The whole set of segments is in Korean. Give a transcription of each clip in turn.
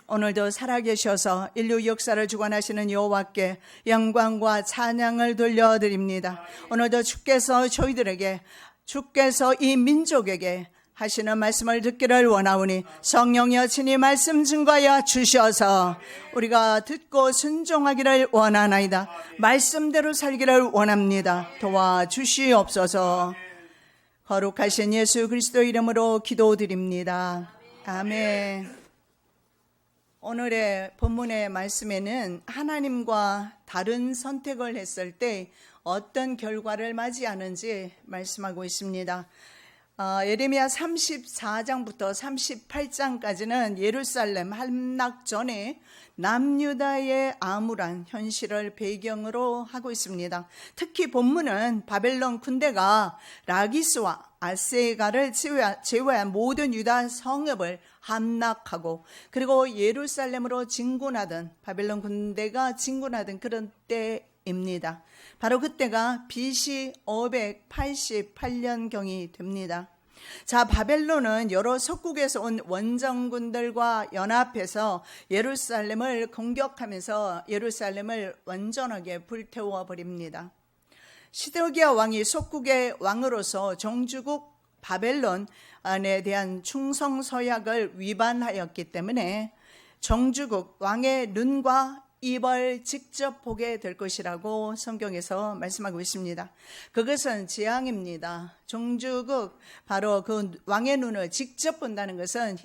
오늘도 살아계셔서 인류 역사를 주관하시는 여호와께 영광과 찬양을 돌려드립니다. 오늘도 주께서 저희들에게, 주께서 이 민족에게 하시는 말씀을 듣기를 원하오니 성령이여 친히 말씀 증거하여 주셔서 우리가 듣고 순종하기를 원하나이다. 말씀대로 살기를 원합니다. 도와주시옵소서. 거룩하신 예수 그리스도 이름으로 기도드립니다. 아멘. 오늘의 본문의 말씀에는 하나님과 다른 선택을 했을 때 어떤 결과를 맞이하는지 말씀하고 있습니다. 예레미야 34장부터 38장까지는 예루살렘 함락 전에 남유다의 암울한 현실을 배경으로 하고 있습니다. 특히 본문은 바벨론 군대가 라기스와 아세가를 제외한 모든 유다 성읍을 함락하고 그리고 예루살렘으로 진군하던, 바벨론 군대가 진군하던 그런 때입니다. 바로 그때가 BC 588년경이 됩니다. 자, 바벨론은 여러 석국에서 온 원정군들과 연합해서 예루살렘을 공격하면서 예루살렘을 완전하게 불태워 버립니다. 시드기야 왕이 석국의 왕으로서 종주국 바벨론에 대한 충성서약을 위반하였기 때문에 종주국 왕의 눈과 입을 직접 보게 될 것이라고 성경에서 말씀하고 있습니다. 그것은 재앙입니다. 종주국, 바로 그 왕의 눈을 직접 본다는 것은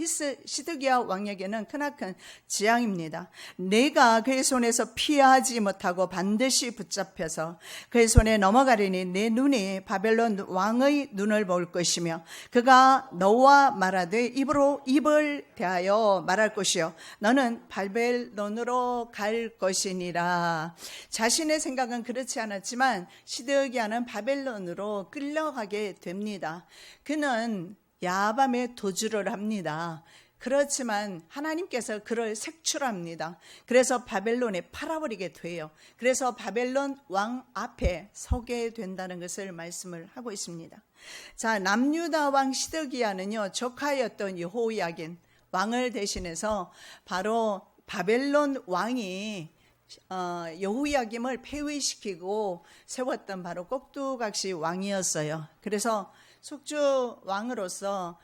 시드기야 왕에게는 크나큰 재앙입니다. 내가 그의 손에서 피하지 못하고 반드시 붙잡혀서 그의 손에 넘어가리니 내 눈이 바벨론 왕의 눈을 볼 것이며 그가 너와 말하되 입으로 입을 대하여 말할 것이요 너는 바벨론으로 갈 것이니라. 자신의 생각은 그렇지 않았지만 시드기야는 바벨론으로 끌려가게 됩니다. 그는 야밤에 도주를 합니다. 그렇지만 하나님께서 그를 색출합니다. 그래서 바벨론에 팔아버리게 돼요. 그래서 바벨론 왕 앞에 서게 된다는 것을 말씀을 하고 있습니다. 자, 남유다 왕 시드기야는요, 조카였던 여호야긴 왕을 대신해서 바로 바벨론 왕이 여호야김을 폐위시키고 세웠던 바로 꼭두각시 왕이었어요. 그래서 속주 왕으로서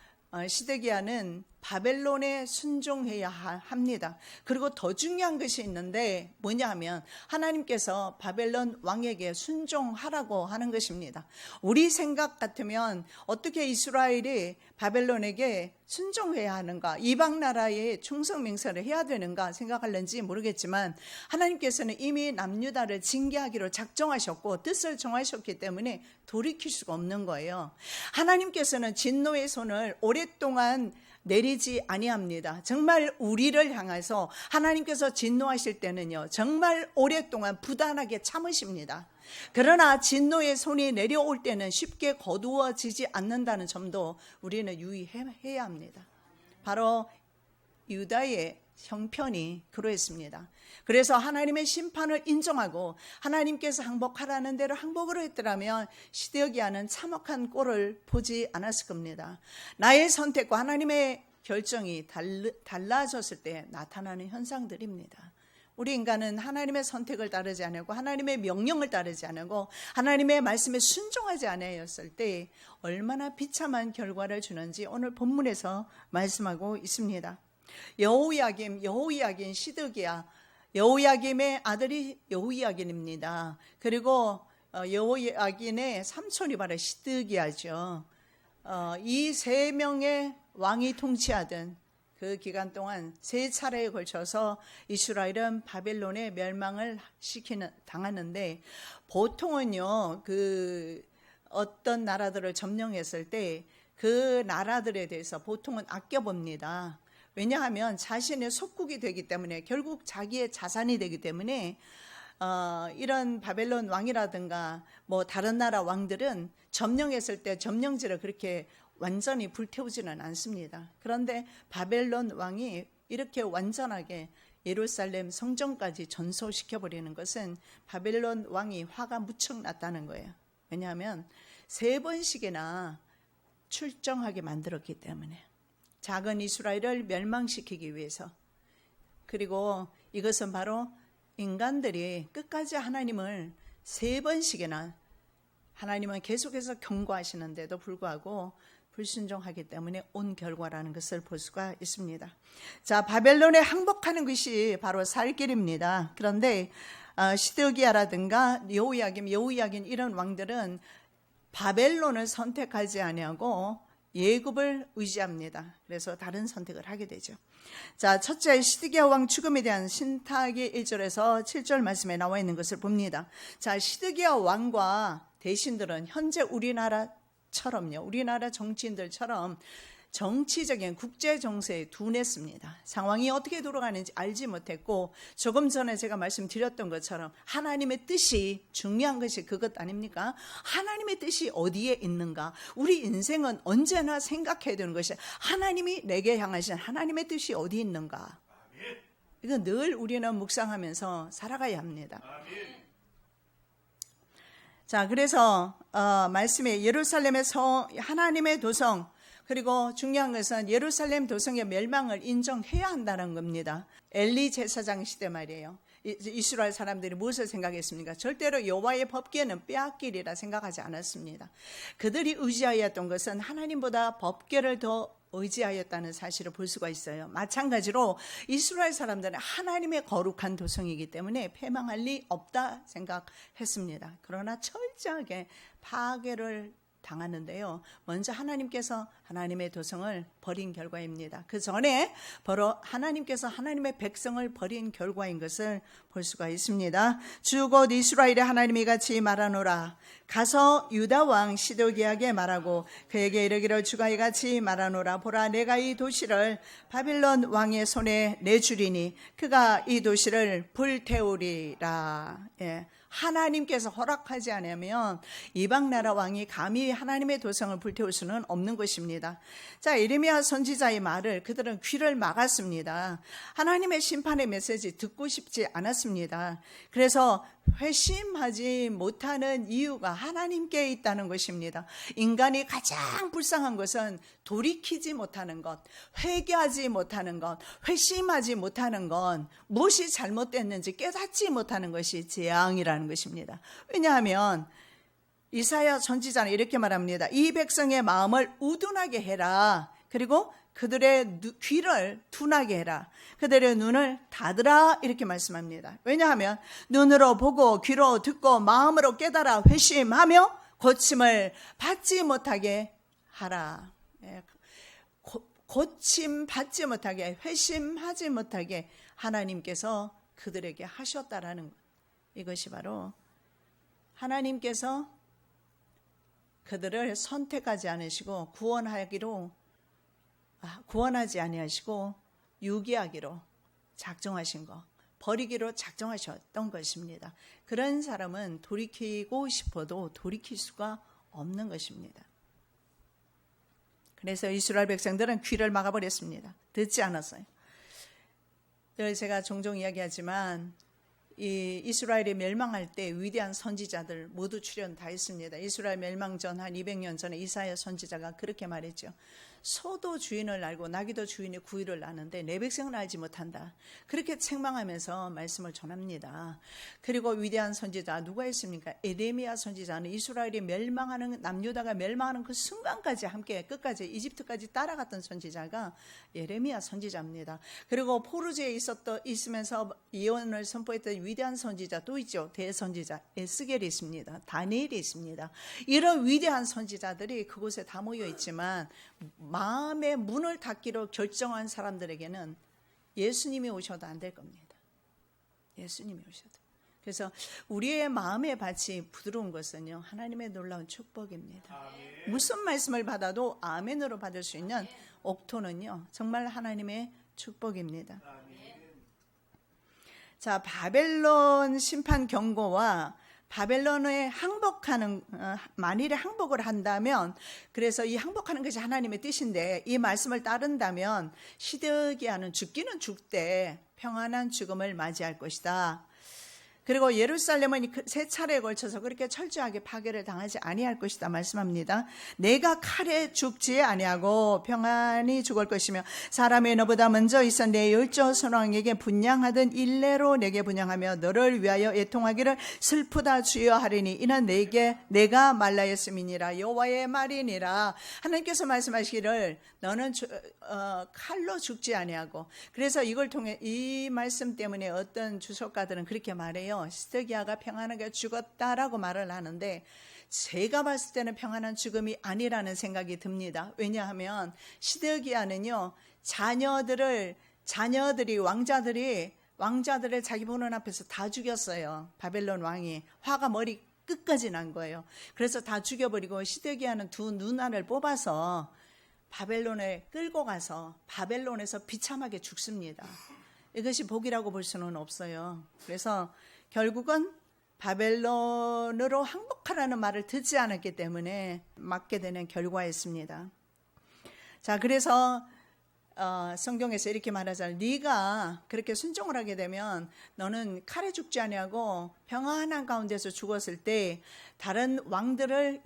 시드기야는 바벨론에 순종해야 합니다. 그리고 더 중요한 것이 있는데 뭐냐 하면 하나님께서 바벨론 왕에게 순종하라고 하는 것입니다. 우리 생각 같으면 어떻게 이스라엘이 바벨론에게 순종해야 하는가, 이방 나라에 충성 맹세를 해야 되는가 생각할는지 모르겠지만 하나님께서는 이미 남유다를 징계하기로 작정하셨고 뜻을 정하셨기 때문에 돌이킬 수가 없는 거예요. 하나님께서는 진노의 손을 오랫동안 내리지 아니합니다. 정말 우리를 향해서 하나님께서 진노하실 때는요, 정말 오랫동안 부단하게 참으십니다. 그러나 진노의 손이 내려올 때는 쉽게 거두어지지 않는다는 점도 우리는 유의해야 합니다. 바로 유다의 형편이 그러했습니다. 그래서 하나님의 심판을 인정하고 하나님께서 항복하라는 대로 항복을 했더라면 시드기야는 참혹한 꼴을 보지 않았을 겁니다. 나의 선택과 하나님의 결정이 달라졌을 때 나타나는 현상들입니다. 우리 인간은 하나님의 선택을 따르지 않고 하나님의 명령을 따르지 않고 하나님의 말씀에 순종하지 않았을 때 얼마나 비참한 결과를 주는지 오늘 본문에서 말씀하고 있습니다. 여호야긴, 시드기야, 여호야김의 아들이 여호야긴입니다. 그리고 여호야긴의 삼촌이 바로 시드기야죠. 이 세 명의 왕이 통치하던 그 기간 동안 세 차례에 걸쳐서 이스라엘은 바벨론의 멸망을 당하는데, 보통은요, 어떤 나라들을 점령했을 때 그 나라들에 대해서 보통은 아껴봅니다. 왜냐하면 자신의 속국이 되기 때문에, 결국 자기의 자산이 되기 때문에 이런 바벨론 왕이라든가 뭐 다른 나라 왕들은 점령했을 때 점령지를 그렇게 완전히 불태우지는 않습니다. 그런데 바벨론 왕이 이렇게 완전하게 예루살렘 성전까지 전소시켜버리는 것은 바벨론 왕이 화가 무척 났다는 거예요. 왜냐하면 3번씩이나 출정하게 만들었기 때문에, 작은 이스라엘을 멸망시키기 위해서 그리고 이것은 바로 인간들이 끝까지 하나님을 3번씩이나 하나님은 계속해서 경고하시는데도 불구하고 불순종하기 때문에 온 결과라는 것을 볼 수가 있습니다. 자, 바벨론에 항복하는 것이 바로 살 길입니다. 그런데 시드기야라든가 여호야긴 이런 왕들은 바벨론을 선택하지 아니하고 예굽을 의지합니다. 그래서 다른 선택을 하게 되죠. 자, 첫째 시드기야 왕 죽음에 대한 신탁이 1절에서 7절 말씀에 나와 있는 것을 봅니다. 자, 시드기야 왕과 대신들은 현재 우리나라처럼요, 우리나라 정치인들처럼 정치적인 국제 정세에 둔했습니다. 상황이 어떻게 돌아가는지 알지 못했고, 조금 전에 제가 말씀드렸던 것처럼 하나님의 뜻이 중요한 것이 그것 아닙니까? 하나님의 뜻이 어디에 있는가? 우리 인생은 언제나 생각해야 되는 것이 하나님이 내게 향하신 하나님의 뜻이 어디 있는가? 이거 늘 우리는 묵상하면서 살아가야 합니다. 자, 그래서 말씀에 예루살렘의 하나님의 도성, 그리고 중요한 것은 예루살렘 도성의 멸망을 인정해야 한다는 겁니다. 엘리 제사장 시대 말이에요. 이스라엘 사람들이 무엇을 생각했습니까? 절대로 여호와의 법궤는 빼앗기리라 생각하지 않았습니다. 그들이 의지하였던 것은 하나님보다 법궤를 더 의지하였다는 사실을 볼 수가 있어요. 마찬가지로 이스라엘 사람들은 하나님의 거룩한 도성이기 때문에 패망할 리 없다 생각했습니다. 그러나 철저하게 파괴를 당하는데요. 먼저 하나님께서 하나님의 도성을 버린 결과입니다. 그 전에 바로 하나님께서 하나님의 백성을 버린 결과인 것을 볼 수가 있습니다. 주 곧 이스라엘의 하나님이 같이 말하노라. 가서 유다 왕 시드기야에게 말하고 그에게 이르기를 주가 이같이 말하노라. 보라, 내가 이 도시를 바빌론 왕의 손에 내주리니 그가 이 도시를 불태우리라. 예. 하나님께서 허락하지 않으면 이방 나라 왕이 감히 하나님의 도성을 불태울 수는 없는 것입니다. 자, 예레미야 선지자의 말을 그들은 귀를 막았습니다. 하나님의 심판의 메시지 듣고 싶지 않았습니다. 그래서 회심하지 못하는 이유가 하나님께 있다는 것입니다. 인간이 가장 불쌍한 것은 돌이키지 못하는 것, 회개하지 못하는 것, 회심하지 못하는 것, 무엇이 잘못됐는지 깨닫지 못하는 것이 재앙이라는 것입니다. 왜냐하면 이사야 선지자는 이렇게 말합니다. 이 백성의 마음을 우둔하게 해라. 그리고 그들의 귀를 둔하게 해라. 그들의 눈을 닫으라. 이렇게 말씀합니다. 왜냐하면 눈으로 보고 귀로 듣고 마음으로 깨달아 회심하며 고침을 받지 못하게 하라. 고침 받지 못하게, 회심하지 못하게 하나님께서 그들에게 하셨다라는 것. 이것이 바로 하나님께서 그들을 선택하지 않으시고 구원하지 아니하시고 유기하기로 작정하신 것, 버리기로 작정하셨던 것입니다. 그런 사람은 돌이키고 싶어도 돌이킬 수가 없는 것입니다. 그래서 이스라엘 백성들은 귀를 막아버렸습니다. 듣지 않았어요. 늘 제가 종종 이야기하지만 이 이스라엘이 멸망할 때 위대한 선지자들 모두 출연 다 했습니다. 이스라엘 멸망 전 한 200년 전에 이사야 선지자가 그렇게 말했죠. 소도 주인을 알고 나귀도 주인의 구유를 아는데 내 백성은 알지 못한다. 그렇게 책망하면서 말씀을 전합니다. 그리고 위대한 선지자 누가 있습니까? 예레미야 선지자는 이스라엘이 멸망하는, 남유다가 멸망하는 그 순간까지 함께 끝까지 이집트까지 따라갔던 선지자가 예레미야 선지자입니다. 그리고 포르지에 있으면서 예언을 선포했던 위대한 선지자 또 있죠. 대선지자 에스겔이 있습니다. 다니엘이 있습니다. 이런 위대한 선지자들이 그곳에 다 모여 있지만 마음의 문을 닫기로 결정한 사람들에게는 예수님이 오셔도 안 될 겁니다. 예수님이 오셔도. 그래서 우리의 마음의 밭이 부드러운 것은요, 하나님의 놀라운 축복입니다. 아멘. 무슨 말씀을 받아도 아멘으로 받을 수 있는 옥토는요, 정말 하나님의 축복입니다. 아멘. 자, 바벨론 심판 경고와 바벨론에 만일에 항복을 한다면, 그래서 이 항복하는 것이 하나님의 뜻인데 이 말씀을 따른다면 시드기야는 죽기는 죽되 평안한 죽음을 맞이할 것이다. 그리고 예루살렘은 세 차례에 걸쳐서 그렇게 철저하게 파괴를 당하지 아니할 것이다 말씀합니다. 내가 칼에 죽지 아니하고 평안히 죽을 것이며 사람의 너보다 먼저 있어 내 열조 선왕에게 분양하던 일례로 내게 분양하며 너를 위하여 애통하기를 슬프다 주여 하리니 이는 내가 말라였음이니라. 여호와의 말이니라. 하나님께서 말씀하시기를 너는 칼로 죽지 아니하고, 그래서 이걸 통해 이 말씀 때문에 어떤 주석가들은 그렇게 말해요. 시드기야가 평안하게 죽었다라고 말을 하는데 제가 봤을 때는 평안한 죽음이 아니라는 생각이 듭니다. 왜냐하면 시드기야는요, 자녀들이 왕자들을 자기 보는 앞에서 다 죽였어요. 바벨론 왕이 화가 머리 끝까지 난 거예요. 그래서 다 죽여버리고 시드기야는 두 누나를 뽑아서 바벨론에 끌고 가서 바벨론에서 비참하게 죽습니다. 이것이 복이라고 볼 수는 없어요. 그래서 결국은 바벨론으로 항복하라는 말을 듣지 않았기 때문에 맞게 되는 결과였습니다. 자, 그래서 성경에서 이렇게 말하잖아요. 네가 그렇게 순종을 하게 되면 너는 칼에 죽지 아니하고 평안한 가운데서 죽었을 때 다른 왕들을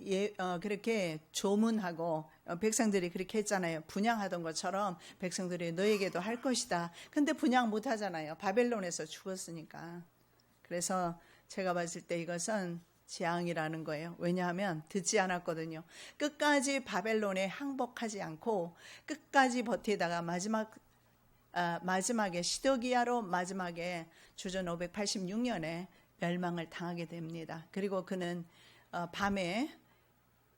그렇게 조문하고, 백성들이 그렇게 했잖아요. 분양하던 것처럼 백성들이 너에게도 할 것이다. 근데 분양 못 하잖아요. 바벨론에서 죽었으니까. 그래서 제가 봤을 때 이것은 재앙이라는 거예요. 왜냐하면 듣지 않았거든요. 끝까지 바벨론에 항복하지 않고 끝까지 버티다가 마지막에 시드기야로 마지막에 주전 586년에 멸망을 당하게 됩니다. 그리고 그는 밤에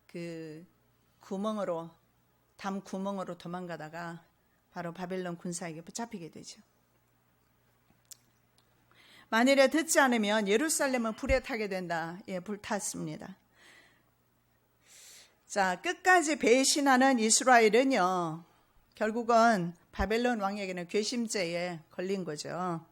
그 담 구멍으로 도망가다가 바로 바벨론 군사에게 붙잡히게 되죠. 만일에 듣지 않으면 예루살렘은 불에 타게 된다. 예, 불탔습니다. 자, 끝까지 배신하는 이스라엘은요, 결국은 바벨론 왕에게는 괘씸죄에 걸린 거죠.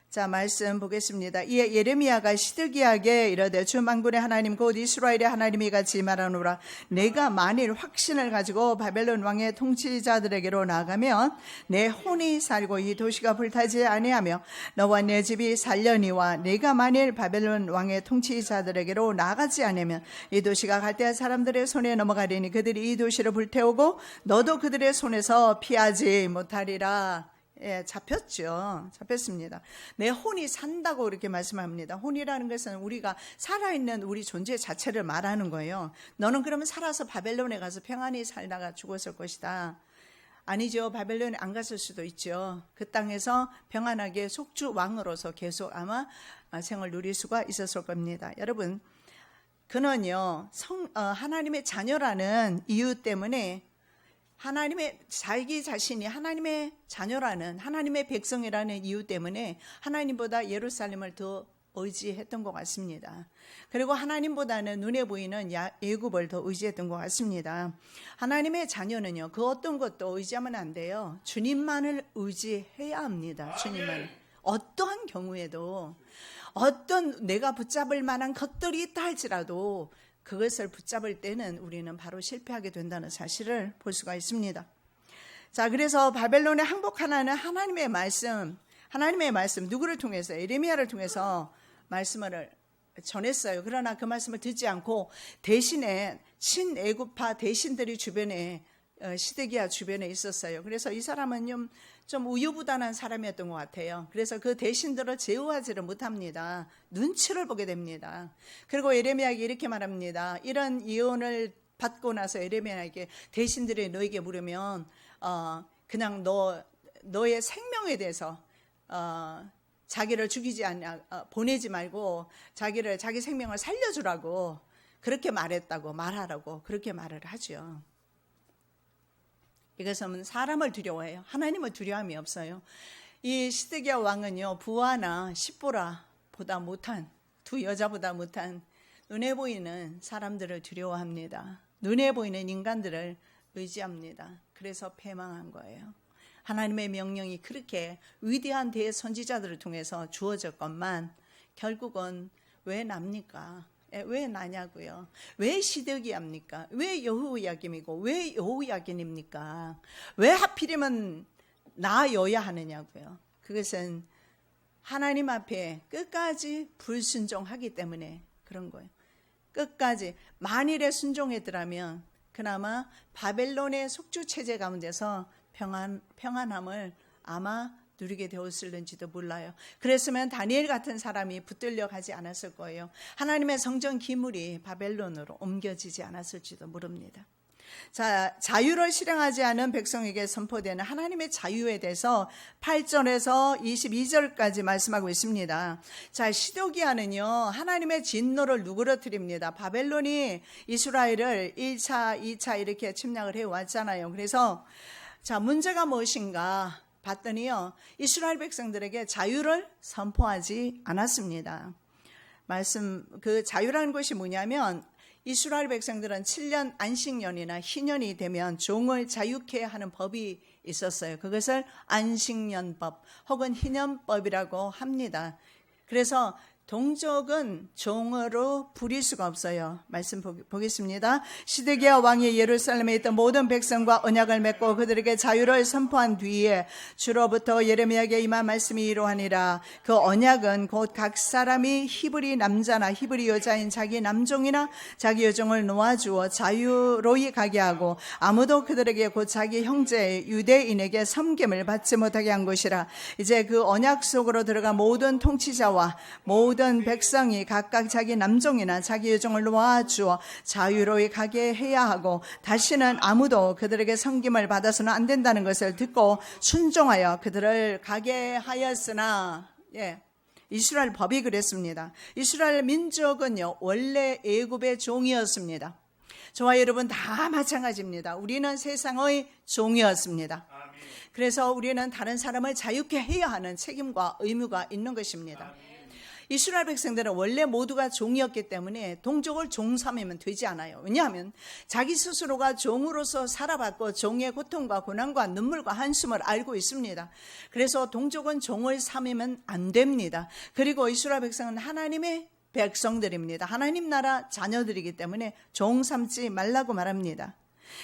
자, 말씀 보겠습니다. 이에 예레미야가 시드기야에게 이르되 주 만군의 하나님 곧 이스라엘의 하나님이 같이 말하노라. 내가 만일 확신을 가지고 바벨론 왕의 통치자들에게로 나가면 내 혼이 살고 이 도시가 불타지 아니하며 너와 내 집이 살려니와 내가 만일 바벨론 왕의 통치자들에게로 나가지 않으면 이 도시가 갈대아 사람들의 손에 넘어가리니 그들이 이 도시를 불태우고 너도 그들의 손에서 피하지 못하리라. 예, 잡혔습니다. 내 혼이 산다고 이렇게 말씀합니다. 혼이라는 것은 우리가 살아있는 우리 존재 자체를 말하는 거예요. 너는 그러면 살아서 바벨론에 가서 평안히 살다가 죽었을 것이다. 아니죠. 바벨론에 안 갔을 수도 있죠. 그 땅에서 평안하게 속주 왕으로서 계속 아마 생을 누릴 수가 있었을 겁니다. 여러분, 그는요, 하나님의 자녀라는 이유 때문에 자기 자신이 하나님의 자녀라는, 하나님의 백성이라는 이유 때문에 하나님보다 예루살렘을 더 의지했던 것 같습니다. 그리고 하나님보다는 눈에 보이는 애굽을 더 의지했던 것 같습니다. 하나님의 자녀는요, 그 어떤 것도 의지하면 안 돼요. 주님만을 의지해야 합니다. 주님만. 어떠한 경우에도 어떤 내가 붙잡을 만한 것들이 있다 할지라도 그것을 붙잡을 때는 우리는 바로 실패하게 된다는 사실을 볼 수가 있습니다. 자, 그래서 바벨론에 항복하라는 하나님의 말씀 누구를 통해서? 예레미야를 통해서 말씀을 전했어요. 그러나 그 말씀을 듣지 않고 대신에 친애굽파 대신들이 주변에 시드기야 주변에 있었어요. 그래서 이 사람은 좀 우유부단한 사람이었던 것 같아요. 그래서 그 대신들을 제어하지를 못합니다. 눈치를 보게 됩니다. 그리고 예레미야에게 이렇게 말합니다. 이런 예언을 받고 나서 예레미야에게 대신들이 너에게 물으면 그냥 너의 생명에 대해서 자기를 죽이지 않냐, 보내지 말고 자기 생명을 살려주라고 그렇게 말하라고 그렇게 말을 하죠. 이것은 사람을 두려워해요. 하나님을 두려움이 없어요. 이 시드기야 왕은요, 부하나 십보라보다 못한, 두 여자보다 못한 눈에 보이는 사람들을 두려워합니다. 눈에 보이는 인간들을 의지합니다. 그래서 패망한 거예요. 하나님의 명령이 그렇게 위대한 대선지자들을 통해서 주어졌건만 결국은 왜 납니까? 왜 나냐고요? 왜 시드기야입니까? 왜 여호야김이고 왜 여호야긴입니까? 왜 하필이면 나여야 하느냐고요? 그것은 하나님 앞에 끝까지 불순종하기 때문에 그런 거예요. 끝까지 만일에 순종했더라면 그나마 바벨론의 속주 체제 가운데서 평안함을 아마 누리게 되었을는지도 몰라요. 그랬으면 다니엘 같은 사람이 붙들려 가지 않았을 거예요. 하나님의 성전 기물이 바벨론으로 옮겨지지 않았을지도 모릅니다. 자, 자유를 실행하지 않은 백성에게 선포되는 하나님의 자유에 대해서 8절에서 22절까지 말씀하고 있습니다. 자, 시드기야는요, 하나님의 진노를 누그러뜨립니다. 바벨론이 이스라엘을 1차, 2차 이렇게 침략을 해왔잖아요. 그래서 자, 문제가 무엇인가 봤더니요, 이스라엘 백성들에게 자유를 선포하지 않았습니다. 그 자유라는 것이 뭐냐면, 이스라엘 백성들은 7년 안식년이나 희년이 되면 종을 자유케 하는 법이 있었어요. 그것을 안식년법 혹은 희년법이라고 합니다. 그래서 동족은 종으로 부릴 수가 없어요. 말씀 보겠습니다. 시드기야 왕이 예루살렘에 있던 모든 백성과 언약을 맺고 그들에게 자유를 선포한 뒤에 주로부터 예레미야에게 임한 말씀이 이러하니라. 그 언약은 곧 각 사람이 히브리 남자나 히브리 여자인 자기 남종이나 자기 여종을 놓아주어 자유로이 가게 하고 아무도 그들에게 곧 자기 형제 유대인에게 섬김을 받지 못하게 한 것이라. 이제 그 언약 속으로 들어간 모든 통치자와 모든 백성이 각각 자기 남종이나 자기 여종을 놓아주어 자유로이 가게 해야 하고 다시는 아무도 그들에게 섬김을 받아서는 안 된다는 것을 듣고 순종하여 그들을 가게 하였으나, 이스라엘 법이 그랬습니다. 이스라엘 민족은요, 원래 애굽의 종이었습니다. 저와 여러분 다 마찬가지입니다. 우리는 세상의 종이었습니다. 그래서 우리는 다른 사람을 자유케 해야 하는 책임과 의무가 있는 것입니다. 이스라엘 백성들은 원래 모두가 종이었기 때문에 동족을 종 삼으면 되지 않아요. 왜냐하면 자기 스스로가 종으로서 살아봤고 종의 고통과 고난과 눈물과 한숨을 알고 있습니다. 그래서 동족은 종을 삼으면 안 됩니다. 그리고 이스라엘 백성은 하나님의 백성들입니다. 하나님 나라 자녀들이기 때문에 종 삼지 말라고 말합니다.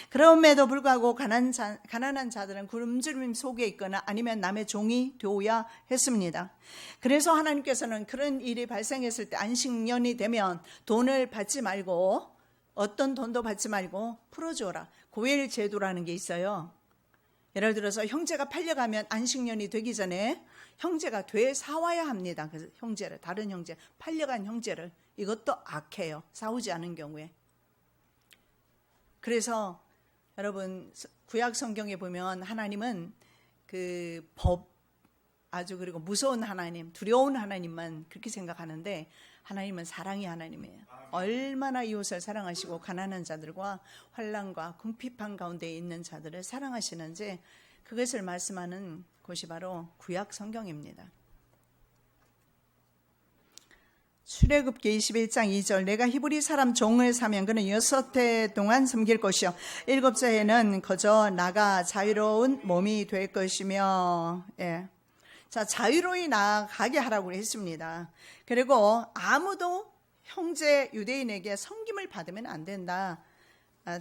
그럼에도 불구하고 가난한 자들은 굶주림 속에 있거나 아니면 남의 종이 되어야 했습니다. 그래서 하나님께서는 그런 일이 발생했을 때 안식년이 되면 돈을 받지 말고, 어떤 돈도 받지 말고 풀어줘라. 고엘 제도라는 게 있어요. 예를 들어서 형제가 팔려가면 안식년이 되기 전에 형제가 되사와야 합니다. 그래서 형제를, 다른 형제, 팔려간 형제를, 이것도 악해요. 싸우지 않은 경우에. 그래서 여러분 구약 성경에 보면 하나님은 그 법, 아주 그리고 무서운 하나님, 두려운 하나님만 그렇게 생각하는데 하나님은 사랑의 하나님이에요. 얼마나 이웃을 사랑하시고 가난한 자들과 환난과 궁핍한 가운데 있는 자들을 사랑하시는지 그것을 말씀하는 곳이 바로 구약 성경입니다. 출애굽기 21장 2절 내가 히브리 사람 종을 사면 그는 6해 동안 섬길 것이요 7째 해는 거저 나가 자유로운 몸이 될 것이며, 자, 자유로이 나가게 하라고 했습니다. 그리고 아무도 형제 유대인에게 섬김을 받으면 안 된다.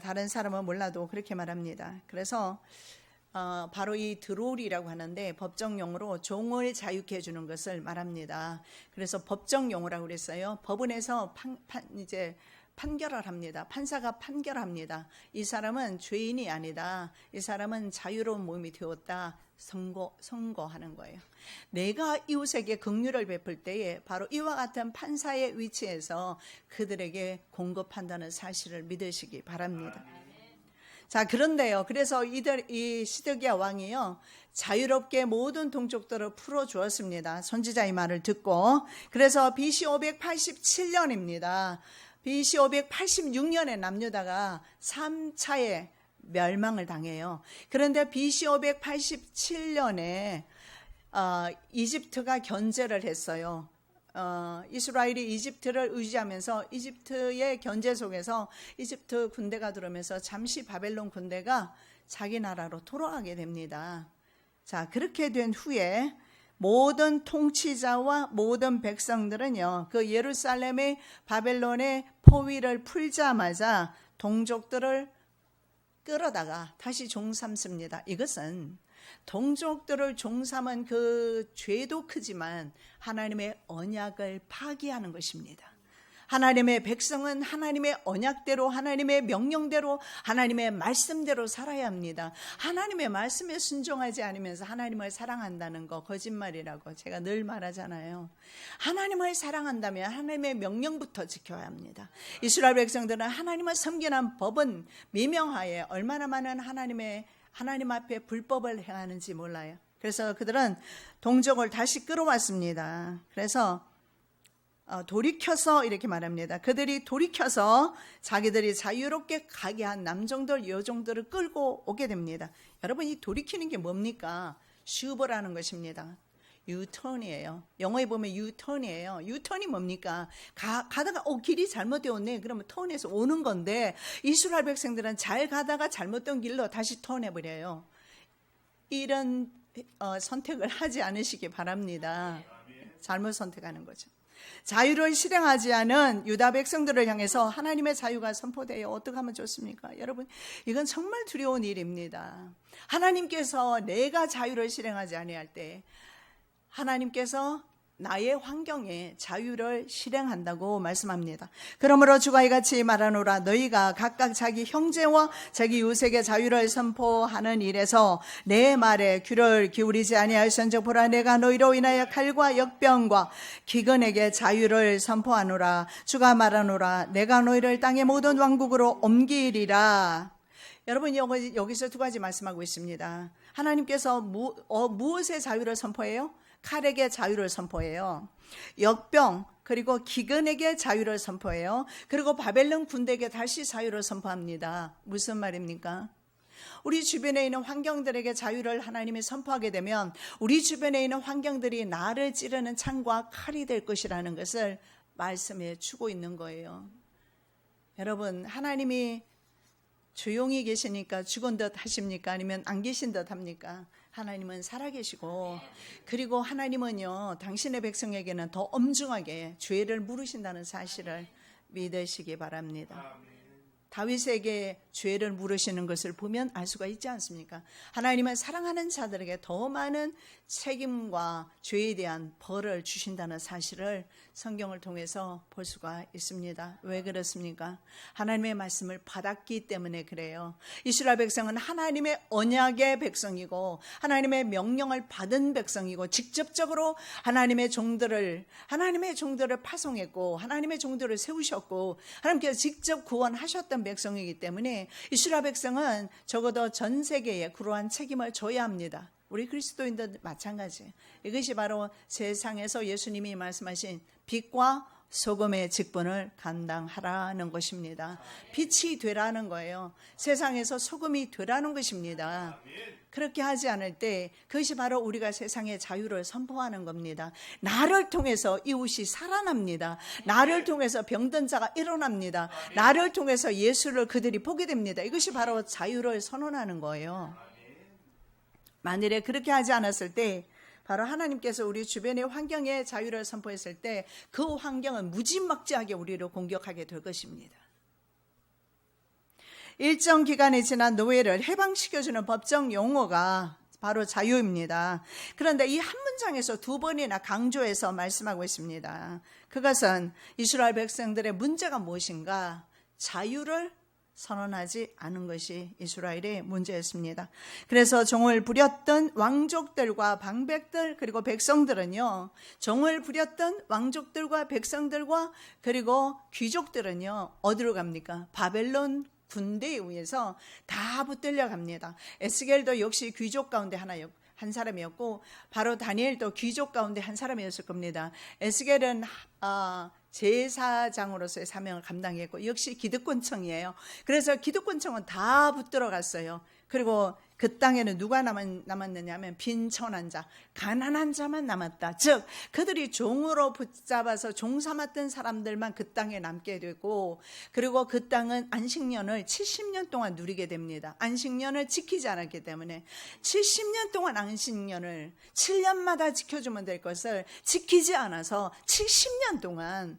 다른 사람은 몰라도 그렇게 말합니다. 그래서 바로 이 드롤이라고 하는데 법정용어로 종을 자유케 해주는 것을 말합니다. 그래서 법정용어라고 그랬어요. 법원에서 이제 판결을 합니다. 판사가 판결합니다. 이 사람은 죄인이 아니다. 이 사람은 자유로운 몸이 되었다. 선고하는 거예요. 내가 이웃에게 긍휼을 베풀 때에 바로 이와 같은 판사의 위치에서 그들에게 공급한다는 사실을 믿으시기 바랍니다. 자, 그런데요. 그래서 이 시드기야 왕이요, 자유롭게 모든 동족들을 풀어주었습니다. 선지자의 말을 듣고. 그래서 BC 587년입니다. BC 586년에 남유다가 3차에 멸망을 당해요. 그런데 BC 587년에 이집트가 견제를 했어요. 이스라엘이 이집트를 의지하면서 이집트의 견제 속에서 이집트 군대가 들어오면서 잠시 바벨론 군대가 자기 나라로 돌아가게 됩니다. 자, 그렇게 된 후에 모든 통치자와 모든 백성들은요, 그 예루살렘의 바벨론의 포위를 풀자마자 동족들을 끌어다가 다시 종 삼습니다. 이것은 동족들을 종삼은 그 죄도 크지만 하나님의 언약을 파기하는 것입니다. 하나님의 백성은 하나님의 언약대로, 하나님의 명령대로, 하나님의 말씀대로 살아야 합니다. 하나님의 말씀에 순종하지 않으면서 하나님을 사랑한다는 거 거짓말이라고 제가 늘 말하잖아요. 하나님을 사랑한다면 하나님의 명령부터 지켜야 합니다. 이스라엘 백성들은 하나님을 섬기는 법은 미명하에 얼마나 많은 하나님 앞에 불법을 행하는지 몰라요. 그래서 그들은 동족을 다시 끌어왔습니다. 그래서 돌이켜서 이렇게 말합니다. 그들이 돌이켜서 자기들이 자유롭게 가게 한 남종들, 여종들을 끌고 오게 됩니다. 여러분, 이 돌이키는 게 뭡니까? 슈버라는 것입니다. 유턴이에요. 영어에 보면 유턴이에요. 유턴이 뭡니까? 가다가 길이 잘못되었네. 그러면 턴해서 오는 건데 이스라엘 백성들은 잘 가다가 잘못된 길로 다시 턴해버려요. 이런 선택을 하지 않으시기 바랍니다. 잘못 선택하는 거죠. 자유를 실행하지 않은 유다 백성들을 향해서 하나님의 자유가 선포되어 어떻게 하면 좋습니까? 여러분, 이건 정말 두려운 일입니다. 하나님께서 내가 자유를 실행하지 아니할 때 하나님께서 나의 환경에 자유를 실행한다고 말씀합니다. 그러므로 주가 이같이 말하노라. 너희가 각각 자기 형제와 자기 이웃에게 자유를 선포하는 일에서 내 말에 귀를 기울이지 아니하였은즉 보라, 내가 너희로 인하여 칼과 역병과 기근에게 자유를 선포하노라. 주가 말하노라. 내가 너희를 땅의 모든 왕국으로 옮기리라. 여러분, 여기서 두 가지 말씀하고 있습니다. 하나님께서 무엇의 자유를 선포해요? 칼에게 자유를 선포해요. 역병 그리고 기근에게 자유를 선포해요. 그리고 바벨론 군대에게 다시 자유를 선포합니다. 무슨 말입니까? 우리 주변에 있는 환경들에게 자유를 하나님이 선포하게 되면 우리 주변에 있는 환경들이 나를 찌르는 창과 칼이 될 것이라는 것을 말씀해 주고 있는 거예요. 여러분, 하나님이 조용히 계시니까 죽은 듯 하십니까? 아니면 안 계신 듯 합니까? 하나님은 살아계시고, 그리고 하나님은요, 당신의 백성에게는 더 엄중하게 죄를 물으신다는 사실을 믿으시기 바랍니다. 다윗에게 죄를 물으시는 것을 보면 알 수가 있지 않습니까? 하나님은 사랑하는 자들에게 더 많은 책임과 죄에 대한 벌을 주신다는 사실을 성경을 통해서 볼 수가 있습니다. 왜 그렇습니까? 하나님의 말씀을 받았기 때문에 그래요. 이스라엘 백성은 하나님의 언약의 백성이고 하나님의 명령을 받은 백성이고 직접적으로 하나님의 종들을 파송했고 하나님의 종들을 세우셨고 하나님께서 직접 구원하셨던 백성이기 때문에 이스라엘 백성은 적어도 전 세계에 그러한 책임을 져야 합니다. 우리 그리스도인도 마찬가지. 이것이 바로 세상에서 예수님이 말씀하신 빛과 소금의 직분을 감당하라는 것입니다. 빛이 되라는 거예요. 세상에서 소금이 되라는 것입니다. 그렇게 하지 않을 때 그것이 바로 우리가 세상의 자유를 선포하는 겁니다. 나를 통해서 이웃이 살아납니다. 나를 통해서 병든 자가 일어납니다. 나를 통해서 예수를 그들이 보게 됩니다. 이것이 바로 자유를 선언하는 거예요. 만일에 그렇게 하지 않았을 때 바로 하나님께서 우리 주변의 환경에 자유를 선포했을 때 그 환경은 무지막지하게 우리를 공격하게 될 것입니다. 일정 기간이 지난 노예를 해방시켜주는 법정 용어가 바로 자유입니다. 그런데 이 한 문장에서 두 번이나 강조해서 말씀하고 있습니다. 그것은 이스라엘 백성들의 문제가 무엇인가? 자유를 선언하지 않은 것이 이스라엘의 문제였습니다. 그래서 종을 부렸던 왕족들과 방백들 그리고 백성들은요, 종을 부렸던 왕족들과 백성들과 그리고 귀족들은요, 어디로 갑니까? 바벨론 군대에 의해서 다 붙들려 갑니다. 에스겔도 역시 귀족 가운데 한 사람이었고 바로 다니엘도 귀족 가운데 한 사람이었을 겁니다. 에스겔은 제사장으로서의 사명을 감당했고 역시 기득권층이에요. 그래서 기득권층은 다 붙들어 갔어요. 그리고 그 땅에는 누가 남았느냐 하면 빈천한 자, 가난한 자만 남았다. 즉 그들이 종으로 붙잡아서 종 삼았던 사람들만 그 땅에 남게 되고, 그리고 그 땅은 안식년을 70년 동안 누리게 됩니다. 안식년을 지키지 않았기 때문에 70년 동안 안식년을 7년마다 지켜주면 될 것을 지키지 않아서 70년 동안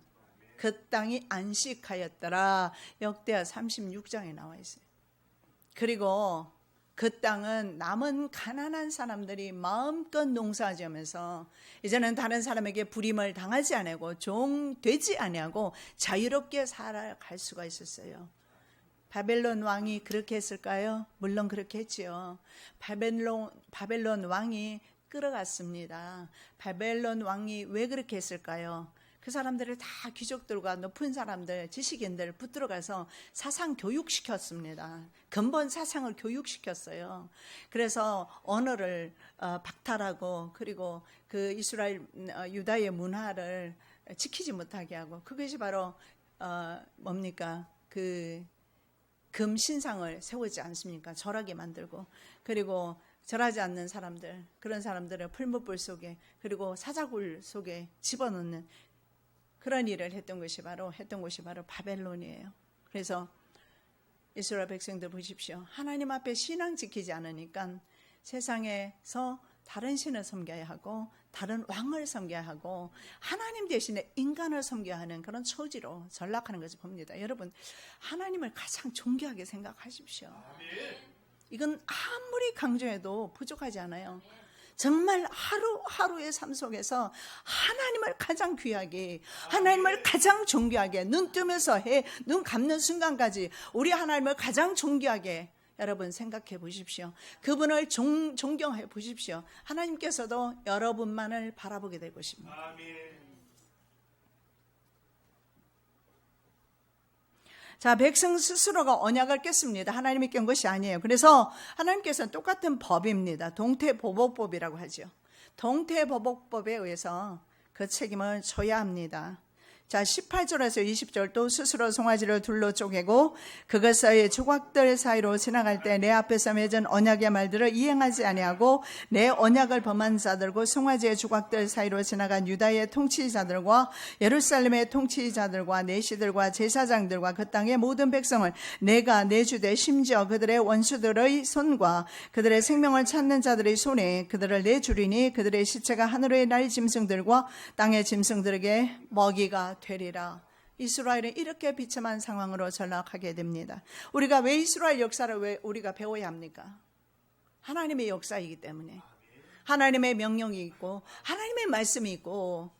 그 땅이 안식하였더라. 역대하 36장에 나와 있어요. 그리고 그 땅은 남은 가난한 사람들이 마음껏 농사지으면서 이제는 다른 사람에게 부림을 당하지 아니하고 종되지 아니하고 자유롭게 살아갈 수가 있었어요. 바벨론 왕이 그렇게 했을까요? 물론 그렇게 했지요. 바벨론 왕이 끌어갔습니다. 바벨론 왕이 왜 그렇게 했을까요? 그 사람들을 다 귀족들과 높은 사람들, 지식인들 붙들어 가서 사상 교육시켰습니다. 근본 사상을 교육시켰어요. 그래서 언어를 박탈하고 그리고 그 이스라엘 유다의 문화를 지키지 못하게 하고, 그것이 바로 뭡니까? 그 금신상을 세우지 않습니까? 절하게 만들고, 그리고 절하지 않는 사람들, 그런 사람들을 풀무불 속에 그리고 사자굴 속에 집어넣는 그런 일을 했던 곳이 바로 바벨론이에요. 그래서 이스라엘 백성들 보십시오. 하나님 앞에 신앙 지키지 않으니까 세상에서 다른 신을 섬겨야 하고 다른 왕을 섬겨야 하고 하나님 대신에 인간을 섬겨야 하는 그런 처지로 전락하는 것을 봅니다. 여러분, 하나님을 가장 존귀하게 생각하십시오. 이건 아무리 강조해도 부족하지 않아요. 정말 하루하루의 삶 속에서 하나님을 가장 귀하게, 하나님을 가장 존귀하게, 눈 뜨면서 눈 감는 순간까지 우리 하나님을 가장 존귀하게 여러분 생각해 보십시오. 그분을 존경해 보십시오. 하나님께서도 여러분만을 바라보게 될 것입니다. 아멘. 자, 백성 스스로가 언약을 깼습니다. 하나님이 깬 것이 아니에요. 그래서 하나님께서는 똑같은 법입니다. 동태보복법이라고 하죠. 동태보복법에 의해서 그 책임을 져야 합니다. 자, 18절에서 20절도 스스로 송아지를 둘로 쪼개고 그것의 조각들 사이로 지나갈 때 내 앞에서 맺은 언약의 말들을 이행하지 아니하고 내 언약을 범한 자들과 송아지의 조각들 사이로 지나간 유다의 통치자들과 예루살렘의 통치자들과 내시들과 제사장들과 그 땅의 모든 백성을 내가 내주되 심지어 그들의 원수들의 손과 그들의 생명을 찾는 자들의 손에 그들을 내주리니 그들의 시체가 하늘의 날 짐승들과 땅의 짐승들에게 먹이가 되리라. 이스라엘은 이렇게 비참한 상황으로 전락하게 됩니다. 우리가 왜 이스라엘 역사를 왜 우리가 배워야 합니까? 하나님의 역사이기 때문에. 하나님의 명령이 있고 하나님의 말씀이 있고,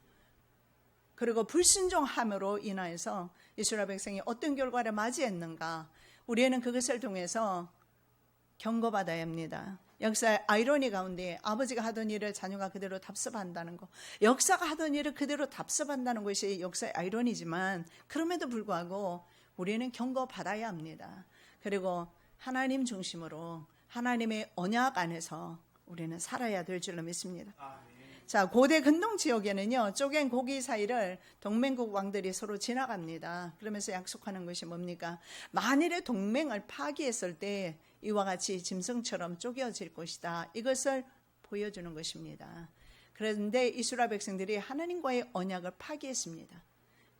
그리고 불순종함으로 인하여서 이스라엘 백성이 어떤 결과를 맞이했는가, 우리는 그것을 통해서 경고받아야 합니다. 역사의 아이러니 가운데 아버지가 하던 일을 자녀가 그대로 답습한다는 것, 역사가 하던 일을 그대로 답습한다는 것이 역사의 아이러니지만 그럼에도 불구하고 우리는 경고받아야 합니다. 그리고 하나님 중심으로 하나님의 언약 안에서 우리는 살아야 될 줄로 믿습니다. 자, 고대 근동 지역에는요, 쪼갠 고기 사이를 동맹국 왕들이 서로 지나갑니다. 그러면서 약속하는 것이 뭡니까? 만일에 동맹을 파기했을 때 이와 같이 짐승처럼 쪼개어질 것이다. 이것을 보여주는 것입니다. 그런데 이스라엘 백성들이 하나님과의 언약을 파기했습니다.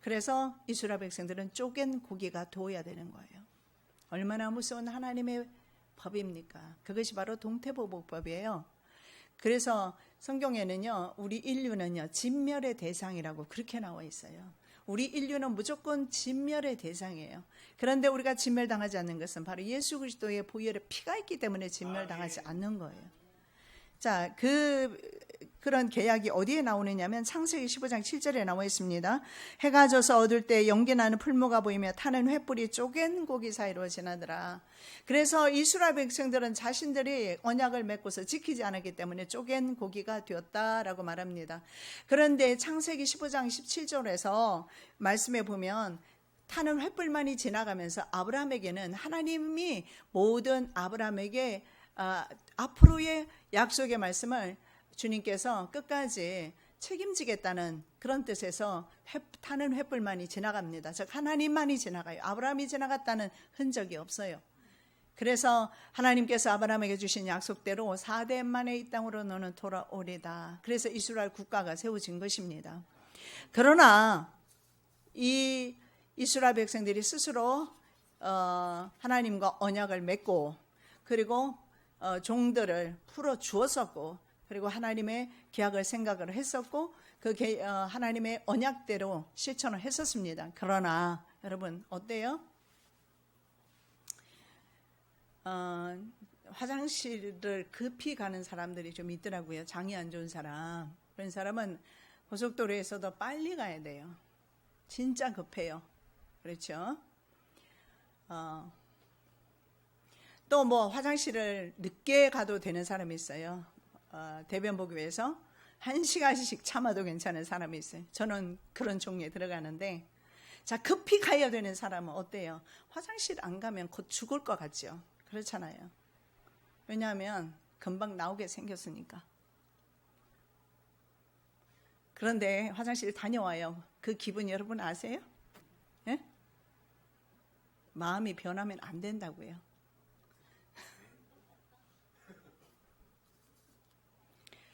그래서 이스라엘 백성들은 쪼갠 고기가 되어야 되는 거예요. 얼마나 무서운 하나님의 법입니까? 그것이 바로 동태보복법이에요. 그래서 성경에는요, 우리 인류는요, 진멸의 대상이라고 그렇게 나와 있어요. 우리 인류는 무조건 진멸의 대상이에요. 그런데 우리가 진멸당하지 않는 것은 바로 예수 그리스도의 보혈의 피가 있기 때문에 진멸당하지 않는 거예요. 자, 그런 계약이 어디에 나오느냐면 창세기 15장 7절에 나와 있습니다. 해가 져서 어두울 때 연기나는 풀무가 보이며 타는 횃불이 쪼갠 고기 사이로 지나더라. 그래서 이스라엘 백성들은 자신들이 언약을 맺고서 지키지 않았기 때문에 쪼갠 고기가 되었다라고 말합니다. 그런데 창세기 15장 17절에서 말씀해 보면 타는 횃불만이 지나가면서 아브라함에게는 하나님이 모든 아브라함에게 앞으로의 약속의 말씀을 주님께서 끝까지 책임지겠다는 그런 뜻에서 타는 횃불만이 지나갑니다. 즉 하나님만이 지나가요. 아브라함이 지나갔다는 흔적이 없어요. 그래서 하나님께서 아브라함에게 주신 약속대로 4대 만에 이 땅으로 너는 돌아오리다. 그래서 이스라엘 국가가 세워진 것입니다. 그러나 이 이스라엘 백성들이 스스로 하나님과 언약을 맺고 그리고 종들을 풀어 주었었고, 그리고 하나님의 계약을 생각을 했었고 하나님의 언약대로 실천을 했었습니다. 그러나 여러분 어때요? 화장실을 급히 가는 사람들이 좀 있더라고요. 장이 안 좋은 사람. 그런 사람은 고속도로에서도 빨리 가야 돼요. 진짜 급해요. 그렇죠? 또 뭐 화장실을 늦게 가도 되는 사람이 있어요. 대변 보기 위해서 1시간씩 참아도 괜찮은 사람이 있어요. 저는 그런 종류에 들어가는데, 자, 급히 가야 되는 사람은 어때요? 화장실 안 가면 곧 죽을 것 같죠? 그렇잖아요. 왜냐하면 금방 나오게 생겼으니까. 그런데 화장실 다녀와요. 그 기분 여러분 아세요? 예? 마음이 변하면 안 된다고요.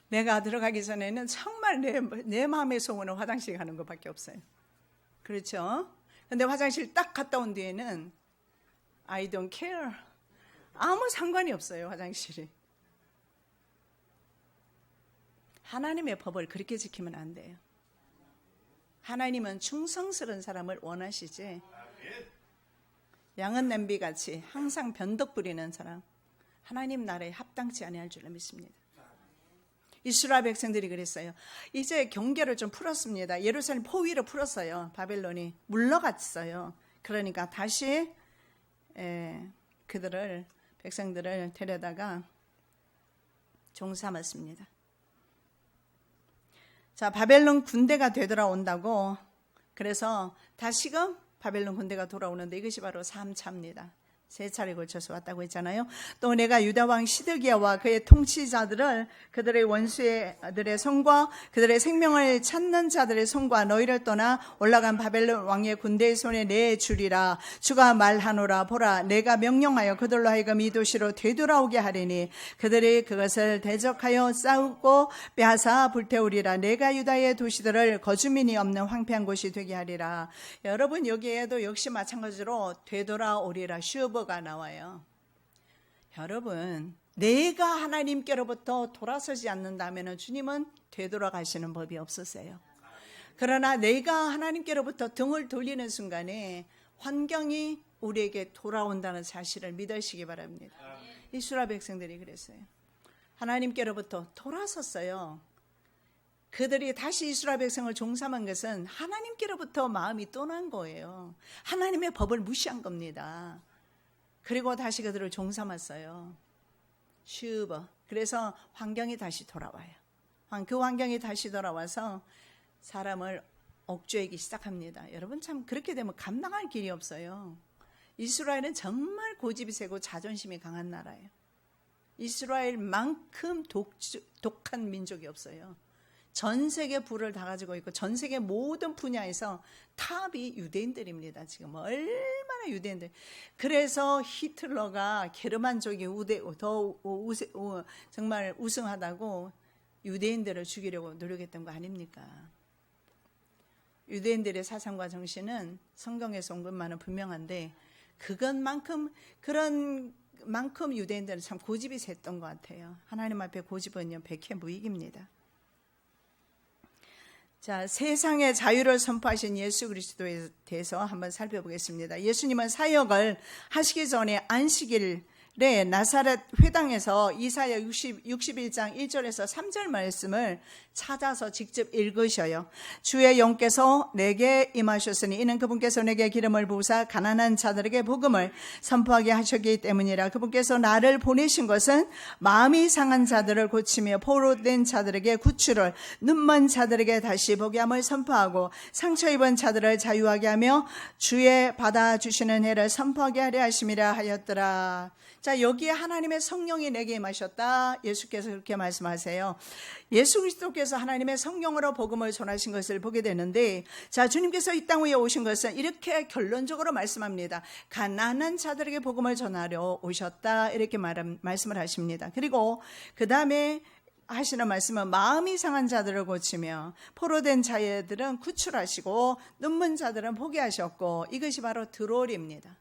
내가 들어가기 전에는 정말 내 마음의 소원은 화장실 가는 것밖에 없어요. 그렇죠? 근데 화장실 딱 갔다 온 뒤에는 I don't care. 아무 상관이 없어요, 화장실이. 하나님의 법을 그렇게 지키면 안 돼요. 하나님은 충성스러운 사람을 원하시지, 양은 냄비같이 항상 변덕 부리는 사람, 하나님 나라에 합당치 아니할 줄로 믿습니다. 이스라엘 백성들이 그랬어요. 이제 경계를 좀 풀었습니다. 예루살렘 포위를 풀었어요. 바벨론이 물러갔어요. 그러니까 다시 그들을, 백성들을 데려다가 종 삼았습니다. 자, 바벨론 군대가 되돌아온다고, 그래서 다시금 바벨론 군대가 돌아오는데 이것이 바로 3차입니다. 3차례 걸쳐서 왔다고 했잖아요. 또 내가 유다 왕 시드기야와 그의 통치자들을 그들의 원수들의 손과 그들의 생명을 찾는 자들의 손과 너희를 떠나 올라간 바벨론 왕의 군대의 손에 내주리라. 주가 말하노라. 보라, 내가 명령하여 그들로 하여금 이 도시로 되돌아오게 하리니 그들이 그것을 대적하여 싸우고 빼앗아 불태우리라. 내가 유다의 도시들을 거주민이 없는 황폐한 곳이 되게 하리라. 여러분, 여기에도 역시 마찬가지로 되돌아오리라. 가 나와요. 여러분, 내가 하나님께로부터 돌아서지 않는다면 주님은 되돌아가시는 법이 없으세요. 그러나 내가 하나님께로부터 등을 돌리는 순간에 환경이 우리에게 돌아온다는 사실을 믿으시기 바랍니다. 이스라엘 백성들이 그랬어요. 하나님께로부터 돌아섰어요. 그들이 다시 이스라엘 백성을 종삼은 것은 하나님께로부터 마음이 떠난 거예요. 하나님의 법을 무시한 겁니다. 그리고 다시 그들을 종삼았어요. 슈버. 그래서 환경이 다시 돌아와요. 그 환경이 다시 돌아와서 사람을 억죄하기 시작합니다. 여러분, 참 그렇게 되면 감당할 길이 없어요. 이스라엘은 정말 고집이 세고 자존심이 강한 나라예요. 이스라엘만큼 독한 민족이 없어요. 전 세계 부를 다 가지고 있고 전 세계 모든 분야에서 탑이 유대인들입니다. 지금 얼마나 유대인들. 그래서 히틀러가 게르만족이 정말 우승하다고 유대인들을 죽이려고 노력했던 거 아닙니까? 유대인들의 사상과 정신은 성경에서 온 것만은 분명한데 그런만큼 유대인들은 참 고집이 셌던 것 같아요. 하나님 앞에 고집은요 백해무익입니다. 자, 세상의 자유를 선포하신 예수 그리스도에 대해서 한번 살펴보겠습니다. 예수님은 사역을 하시기 전에 안식일에 나사렛 회당에서 이사야 61장 1절에서 3절 말씀을 찾아서 직접 읽으셔요. 주의 영께서 내게 임하셨으니 이는 그분께서 내게 기름을 부으사 가난한 자들에게 복음을 선포하게 하셨기 때문이라. 그분께서 나를 보내신 것은 마음이 상한 자들을 고치며 포로된 자들에게 구출을, 눈먼 자들에게 다시 보게 함을 선포하고 상처 입은 자들을 자유하게 하며 주의 받아주시는 해를 선포하게 하려 하심이라 하였더라. 자, 여기에 하나님의 성령이 내게 임하셨다. 예수께서 그렇게 말씀하세요. 예수 그리스도께서 하나님의 성령으로 복음을 전하신 것을 보게 되는데, 자, 주님께서 이 땅 위에 오신 것은 이렇게 결론적으로 말씀합니다. 가난한 자들에게 복음을 전하려 오셨다. 이렇게 말씀을 하십니다. 그리고 그 다음에 하시는 말씀은 마음이 상한 자들을 고치며 포로된 자들은 구출하시고 눈먼 자들은 보게 하셨고, 이것이 바로 드롤입니다.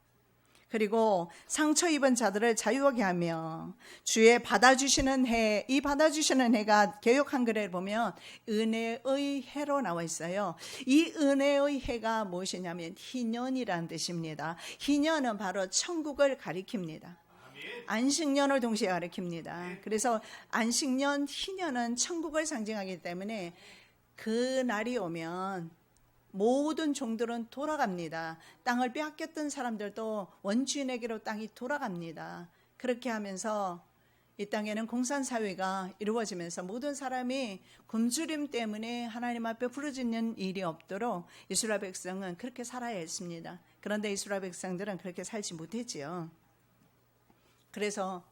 그리고 상처 입은 자들을 자유하게 하며 주의 받아주시는 해, 이 받아주시는 해가 개역 한글에 보면 은혜의 해로 나와 있어요. 이 은혜의 해가 무엇이냐면 희년이라는 뜻입니다. 희년은 바로 천국을 가리킵니다. 안식년을 동시에 가리킵니다. 그래서 안식년, 희년은 천국을 상징하기 때문에 그 날이 오면 모든 종들은 돌아갑니다. 땅을 빼앗겼던 사람들도 원주인에게로 땅이 돌아갑니다. 그렇게 하면서 이 땅에는 공산사회가 이루어지면서 모든 사람이 굶주림 때문에 하나님 앞에 부르짖는 일이 없도록 이스라엘 백성은 그렇게 살아야 했습니다. 그런데 이스라엘 백성들은 그렇게 살지 못했지요. 그래서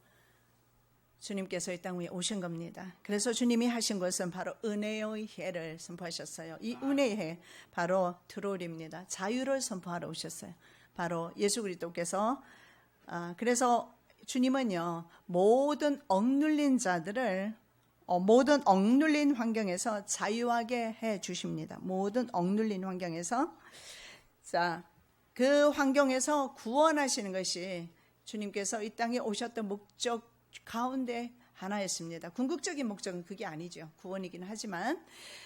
주님께서 이 땅 위에 오신 겁니다. 그래서 주님이 하신 것은 바로 은혜의 해를 선포하셨어요. 이 은혜의 해, 바로 트롤입니다. 자유를 선포하러 오셨어요. 바로 예수 그리스도께서 그래서 주님은요, 모든 억눌린 자들을 모든 억눌린 환경에서 자유하게 해 주십니다. 모든 억눌린 환경에서. 자, 그 환경에서 구원하시는 것이 주님께서 이 땅에 오셨던 목적 가운데 하나였습니다. 궁극적인 목적은 그게 아니죠. 구원이긴 하지만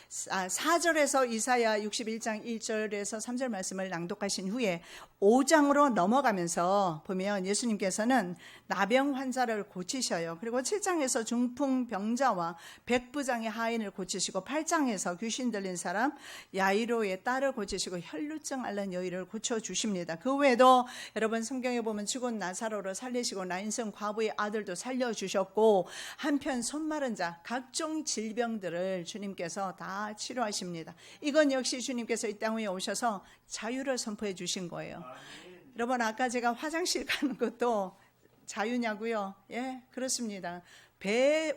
4절에서 이사야 61장 1절에서 3절 말씀을 낭독하신 후에 5장으로 넘어가면서 보면 예수님께서는 나병 환자를 고치셔요. 그리고 7장에서 중풍병자와 백부장의 하인을 고치시고 8장에서 귀신 들린 사람 야이로의 딸을 고치시고 혈루증 앓는 여인을 고쳐주십니다. 그 외에도 여러분 성경에 보면 죽은 나사로를 살리시고 나인성 과부의 아들도 살려주셨고 한편 손마른 자 각종 질병들을 주님께서 다 치료하십니다. 이건 역시 주님께서 이 땅 위에 오셔서 자유를 선포해 주신 거예요. 여러분 아까 제가 화장실 가는 것도 자유냐고요? 예, 그렇습니다.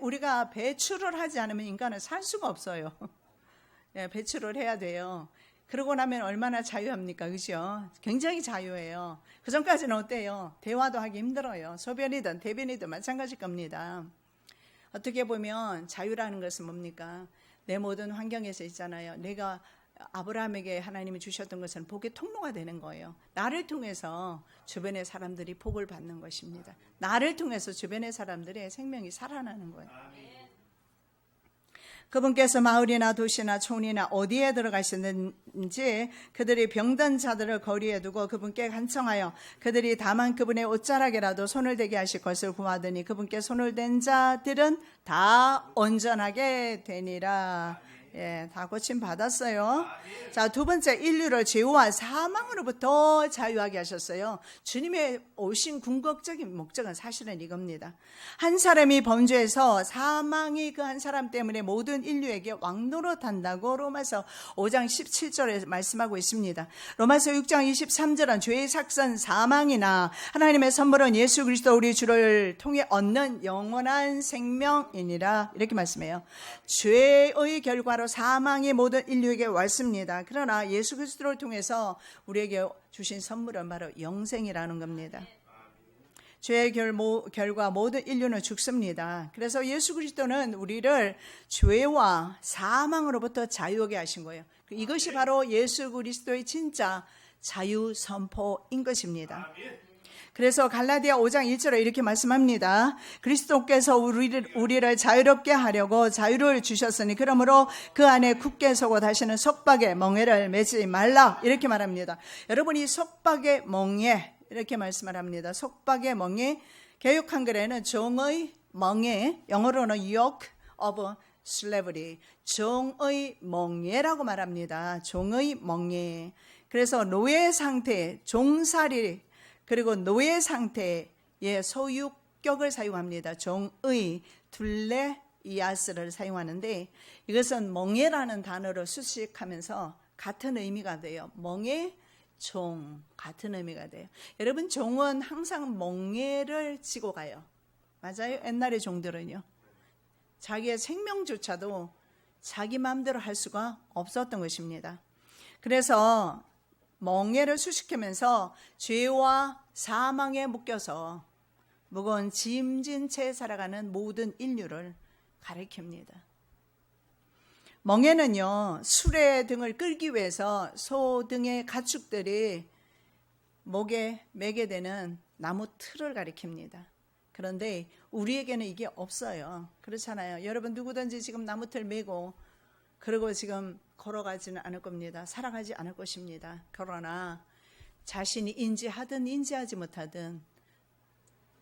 우리가 배출을 하지 않으면 인간은 살 수가 없어요. 예, 배출을 해야 돼요. 그러고 나면 얼마나 자유합니까? 그죠? 굉장히 자유해요. 그 전까지는 어때요? 대화도 하기 힘들어요. 소변이든 대변이든 마찬가지일 겁니다. 어떻게 보면 자유라는 것은 뭡니까? 내 모든 환경에서 있잖아요. 내가 아브라함에게 하나님이 주셨던 것은 복의 통로가 되는 거예요. 나를 통해서 주변의 사람들이 복을 받는 것입니다. 나를 통해서 주변의 사람들의 생명이 살아나는 거예요. 그분께서 마을이나 도시나 촌이나 어디에 들어가시는지 그들이 병든 자들을 거리에 두고 그분께 간청하여 그들이 다만 그분의 옷자락에라도 손을 대게 하실 것을 구하더니 그분께 손을 댄 자들은 다 온전하게 되니라. 예, 다 고침 받았어요. 자, 두 번째, 인류를 죄와 사망으로부터 자유하게 하셨어요. 주님의 오신 궁극적인 목적은 사실은 이겁니다. 한 사람이 범죄해서 사망이 그 한 사람 때문에 모든 인류에게 왕노릇한다고 로마서 5장 17절에 말씀하고 있습니다. 로마서 6장 23절은 죄의 삭선 사망이나 하나님의 선물은 예수 그리스도 우리 주를 통해 얻는 영원한 생명이니라 이렇게 말씀해요. 죄의 결과로 사망이 모든 인류에게 왔습니다. 그러나 예수 그리스도를 통해서 우리에게 주신 선물은 바로 영생이라는 겁니다. 죄의 결과 모든 인류는 죽습니다. 그래서 예수 그리스도는 우리를 죄와 사망으로부터 자유하게 하신 거예요. 이것이 바로 예수 그리스도의 진짜 자유 선포인 것입니다. 그래서 갈라디아 5장 1절에 이렇게 말씀합니다. 그리스도께서 우리를 자유롭게 하려고 자유를 주셨으니 그러므로 그 안에 굳게 서고 다시는 속박의 멍에를 매지 말라 이렇게 말합니다. 여러분이 속박의 멍에 이렇게 말씀을 합니다. 속박의 멍에 개역 한글에는 종의 멍에 영어로는 yoke of slavery 종의 멍에라고 말합니다. 종의 멍에. 그래서 노예 상태 종살이 그리고 노예 상태의 소유격을 사용합니다. 종의 둘레이아스를 사용하는데 이것은 멍에라는 단어를 수식하면서 같은 의미가 돼요. 멍에, 종 같은 의미가 돼요. 여러분 종은 항상 멍에를 지고 가요. 맞아요? 옛날의 종들은요. 자기의 생명조차도 자기 마음대로 할 수가 없었던 것입니다. 그래서 멍에를 수식하면서 죄와 사망에 묶여서 무거운 짐진 채 살아가는 모든 인류를 가리킵니다. 멍에는요, 수레 등을 끌기 위해서 소 등의 가축들이 목에 매게 되는 나무 틀을 가리킵니다. 그런데 우리에게는 이게 없어요. 그렇잖아요. 여러분 누구든지 지금 나무 틀 매고 그리고 지금 걸어가지는 않을 겁니다. 살아가지 않을 것입니다. 그러나 자신이 인지하든 인지하지 못하든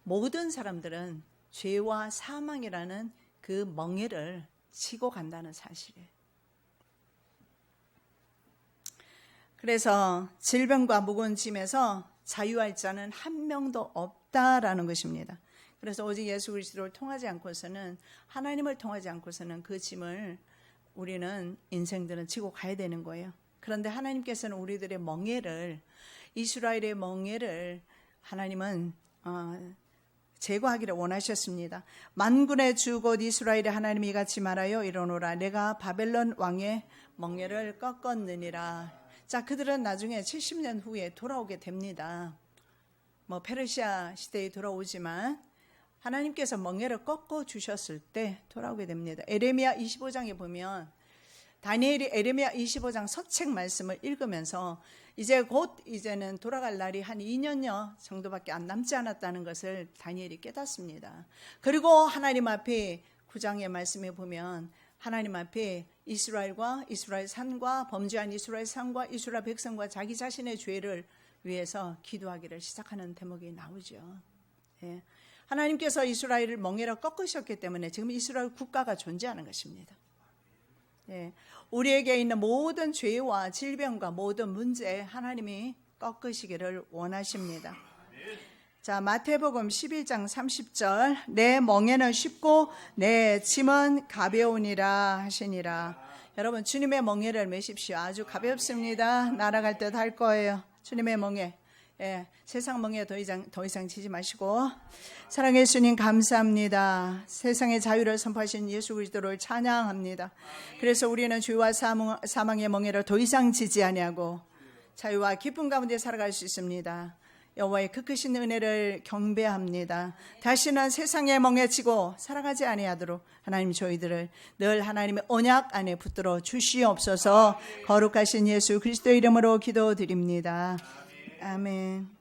모든 사람들은 죄와 사망이라는 그 멍에를 치고 간다는 사실이에요. 그래서 질병과 무거운 짐에서 자유할 자는 한 명도 없다라는 것입니다. 그래서 오직 예수 그리스도를 통하지 않고서는, 하나님을 통하지 않고서는 그 짐을 우리는 인생들은 지고 가야 되는 거예요. 그런데 하나님께서는 우리들의 멍에를, 이스라엘의 멍에를 하나님은 제거하기를 원하셨습니다. 만군의 주 곧 이스라엘의 하나님이 이같이 말하여 이르노라. 내가 바벨론 왕의 멍에를 꺾었느니라. 자, 그들은 나중에 70년 후에 돌아오게 됩니다. 페르시아 시대에 돌아오지만 하나님께서 멍에를 꺾어 주셨을 때 돌아오게 됩니다. 에레미야 25장에 보면 다니엘이 에레미야 25장 서책 말씀을 읽으면서 이제는 돌아갈 날이 한 2년여 정도밖에 안 남지 않았다는 것을 다니엘이 깨닫습니다. 그리고 하나님 앞에 9장의 말씀에 보면 하나님 앞에 이스라엘과 이스라엘 산과 범죄한 이스라엘 산과 이스라엘 백성과 자기 자신의 죄를 위해서 기도하기를 시작하는 대목이 나오죠. 예. 하나님께서 이스라엘을 멍에로 꺾으셨기 때문에 지금 이스라엘 국가가 존재하는 것입니다. 예. 우리에게 있는 모든 죄와 질병과 모든 문제 하나님이 꺾으시기를 원하십니다. 자, 마태복음 11장 30절, 내 멍에는 쉽고 내 짐은 가벼우니라 하시니라. 여러분, 주님의 멍에를 메십시오. 아주 가볍습니다. 날아갈 듯 할 거예요. 주님의 멍에. 예, 세상 멍에 더 이상 지지 마시고, 사랑의 주님 감사합니다. 세상의 자유를 선포하신 예수 그리스도를 찬양합니다. 그래서 우리는 죄와 사망의 멍에를 더 이상 지지 아니하고 자유와 기쁨 가운데 살아갈 수 있습니다. 여호와의 그 크신 은혜를 경배합니다. 다시는 세상의 멍에 지고 살아가지 아니하도록 하나님 저희들을 늘 하나님의 언약 안에 붙들어 주시옵소서. 거룩하신 예수 그리스도 이름으로 기도드립니다. 아멘.